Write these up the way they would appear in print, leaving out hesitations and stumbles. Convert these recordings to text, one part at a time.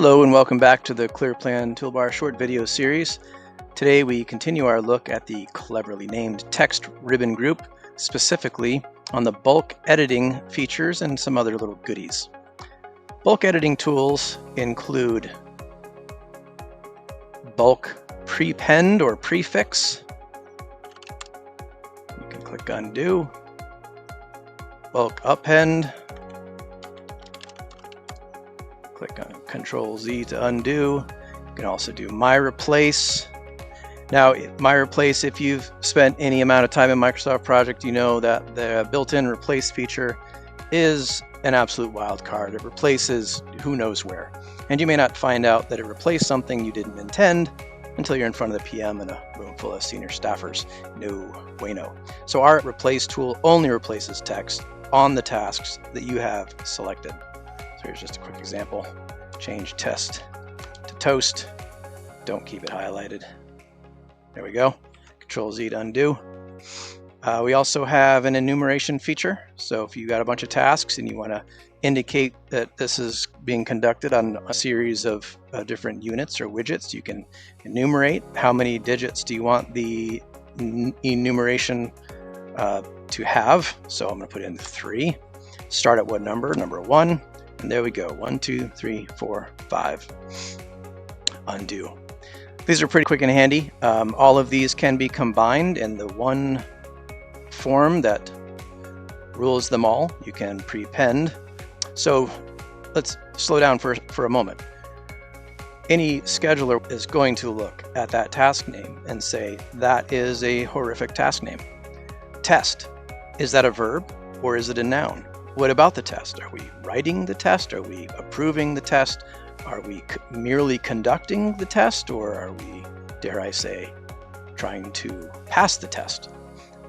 Hello and welcome back to the ClearPlan Toolbar short video series. Today we continue our look at the cleverly named text ribbon group, specifically on the bulk editing features and some other little goodies. Bulk editing tools include bulk prepend or prefix. You can click undo. Bulk append. Click on Control-Z to undo. You can also do my replace. Now, my replace, if you've spent any amount of time in Microsoft Project, you know that the built-in replace feature is an absolute wild card. It replaces who knows where. And you may not find out that it replaced something you didn't intend until you're in front of the PM in a room full of senior staffers. No bueno. So our replace tool only replaces text on the tasks that you have selected. So here's just a quick example. Change test to toast. Don't keep it highlighted. There we go. Control-Z to undo. We also have an enumeration feature. So if you got a bunch of tasks and you want to indicate that this is being conducted on a series of different units or widgets, you can enumerate how many digits do you want the enumeration to have. So I'm going to put in 3. Start at what number? Number 1. And there we go, 1, 2, 3, 4, 5. Undo. These are pretty quick and handy. All of these can be combined in the one form that rules them all. You can prepend. So let's slow down for a moment. Any scheduler is going to look at that task name and say, that is a horrific task name. Test, is that a verb or is it a noun? What about the test? Are we writing the test? Are we approving the test? Are we merely conducting the test? Or are we, dare I say, trying to pass the test?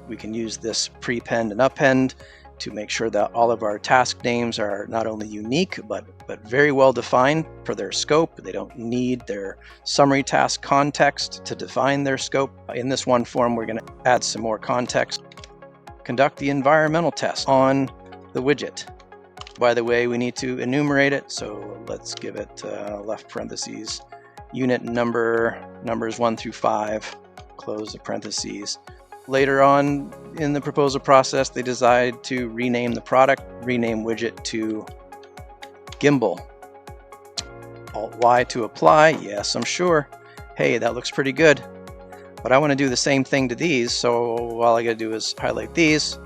We can use this prepend and append to make sure that all of our task names are not only unique, but very well defined for their scope. They don't need their summary task context to define their scope. In this one form, we're going to add some more context. Conduct the environmental test on the widget. By the way, we need to enumerate it, so let's give it left parentheses, unit number, numbers 1 through 5, close the parentheses. Later on in the proposal process, they decide to rename the product, rename widget to gimbal. Alt-Y to apply, yes, I'm sure. Hey, that looks pretty good. But I want to do the same thing to these, so all I gotta do is highlight these.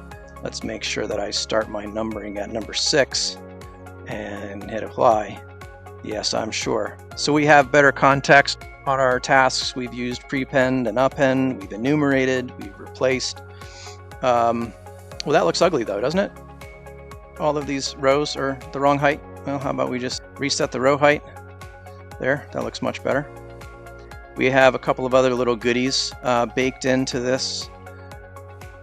Let's make sure that I start my numbering at number 6 and hit apply. Yes, I'm sure. So we have better context on our tasks. We've used prepend and append. We've enumerated. We've replaced. Well, that looks ugly though, doesn't it? All of these rows are the wrong height. Well, how about we just reset the row height? There, that looks much better. We have a couple of other little goodies baked into this.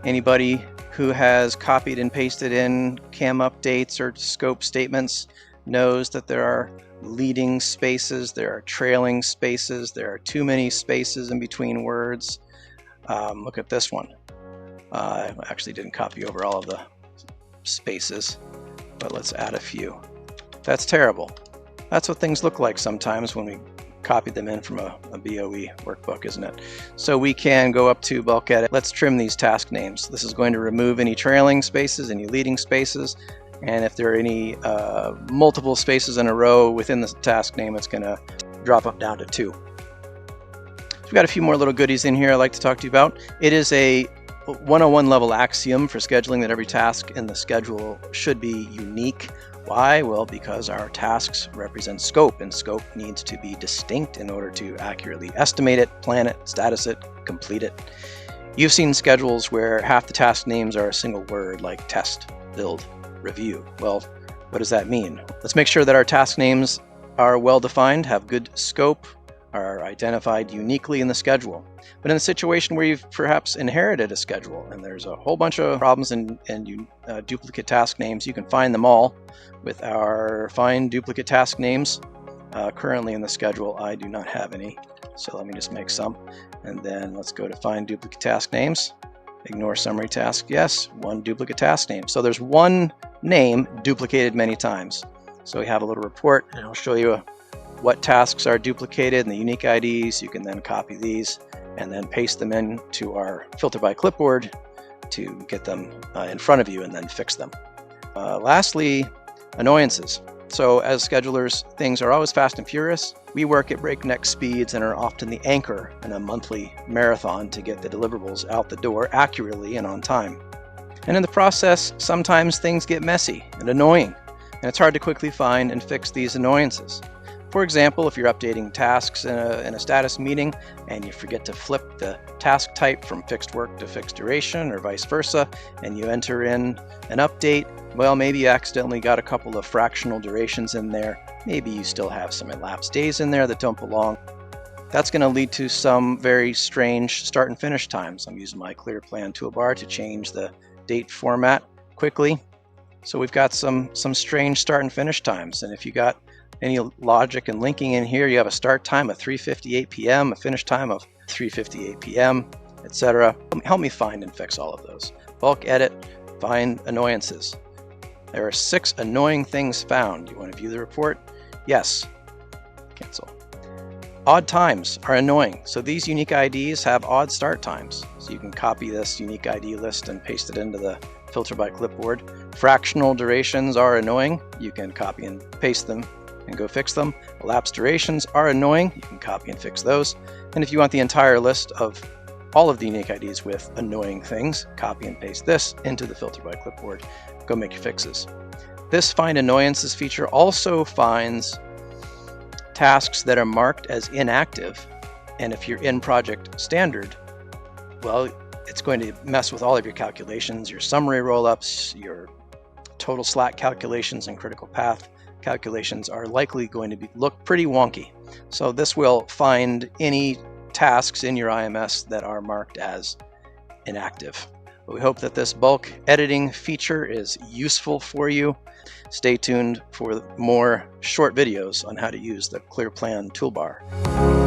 Anybody who has copied and pasted in CAM updates or scope statements knows that there are leading spaces, there are trailing spaces, there are too many spaces in between words. Look at this one. I actually didn't copy over all of the spaces, but let's add a few. That's terrible. That's what things look like sometimes when we copy them in from a BOE workbook, isn't it? So we can go up to bulk edit. Let's trim these task names. This is going to remove any trailing spaces, any leading spaces, and if there are any multiple spaces in a row within the task name, it's going to drop up down to 2. So we've got a few more little goodies in here I'd like to talk to you about. It is a 101 level axiom for scheduling that every task in the schedule should be unique. Why? Well, because our tasks represent scope, and scope needs to be distinct in order to accurately estimate it, plan it, status it, complete it. You've seen schedules where half the task names are a single word, like test, build, review. Well, what does that mean? Let's make sure that our task names are well defined, have good scope, are identified uniquely in the schedule. But in a situation where you've perhaps inherited a schedule and there's a whole bunch of problems and duplicate task names, you can find them all with our find duplicate task names. Currently in the schedule, I do not have any. So let me just make some. And then let's go to find duplicate task names. Ignore summary task. Yes, one duplicate task name. So there's one name duplicated many times. So we have a little report, and I'll show you what tasks are duplicated and the unique IDs. You can then copy these and then paste them into our filter by clipboard to get them in front of you and then fix them. Lastly, annoyances. So as schedulers, things are always fast and furious. We work at breakneck speeds and are often the anchor in a monthly marathon to get the deliverables out the door accurately and on time. And in the process, sometimes things get messy and annoying, and it's hard to quickly find and fix these annoyances. For example, if you're updating tasks in a status meeting and you forget to flip the task type from fixed work to fixed duration or vice versa, and you enter in an update, well, maybe you accidentally got a couple of fractional durations in there. Maybe you still have some elapsed days in there that don't belong. That's going to lead to some very strange start and finish times. I'm using my ClearPlan Toolbar to change the date format quickly. So we've got some strange start and finish times. And if you got any logic and linking in here, you have a start time of 3:58 p.m., a finish time of 3:58 p.m., etc. Help me find and fix all of those. Bulk edit, find annoyances. There are 6 annoying things found. You want to view the report? Yes. Cancel. Odd times are annoying. So these unique IDs have odd start times. So you can copy this unique ID list and paste it into the filter by clipboard. Fractional durations are annoying. You can copy and paste them and go fix them. Elapsed durations are annoying. You can copy and fix those. And if you want the entire list of all of the unique IDs with annoying things, copy and paste this into the filter by clipboard. Go make your fixes. This Find Annoyances feature also finds tasks that are marked as inactive. And if you're in project standard, well, it's going to mess with all of your calculations, your summary rollups, your total slack calculations and critical path calculations are likely going to look pretty wonky. So this will find any tasks in your IMS that are marked as inactive. But we hope that this bulk editing feature is useful for you. Stay tuned for more short videos on how to use the ClearPlan toolbar.